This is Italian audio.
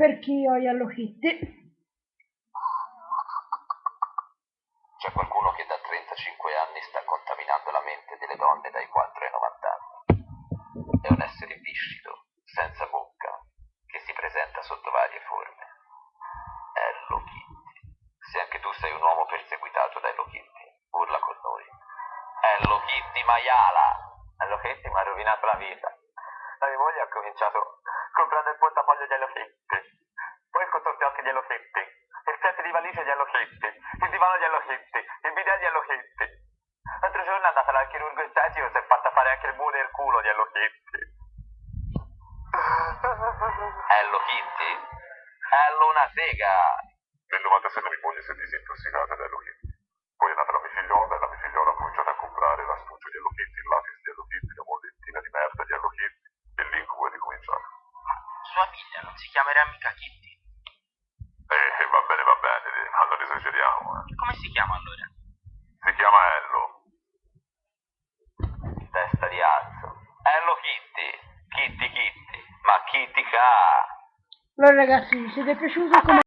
Per chi ho Hello Kitty? C'è qualcuno che da 35 anni sta contaminando la mente delle donne dai 4 ai 90 anni. È un essere viscido, senza bocca, che si presenta sotto varie forme. Hello Kitty. Se anche tu sei un uomo perseguitato da Hello Kitty, urla con noi. Hello Kitty maiala! Hello Kitty mi ha rovinato la vita. La mia moglie ha cominciato comprando il portafoglio di Hello Kitty, poi il contorpiocchi di Hello Kitty, il set di valigie di Hello Kitty, il divano di Hello Kitty, il bidet di Hello Kitty. L'altro giorno è andata dal chirurgo estetico e si è fatta fare anche il buco e il culo di Hello Kitty. Hello Kitty? Hello una sega! Nel 97 mia moglie si è disintossicata da Hello Kitty. Poi è nata la mia figliola e la mia figliola ha cominciato a comprare l'astuccio di Hello Kitty, il latex di Hello Kitty, la mollettina di merda di Hello Kitty e l'incubo è ricominciato. Sua figlia non si chiamerà mica Kitty. Va bene, ma non esageriamo. Come si chiama allora? Si chiama Hello. Testa di azzo. Hello Kitty! Kitty Kitty! Ma Kitty ca! Allora ragazzi, vi siete piaciuti come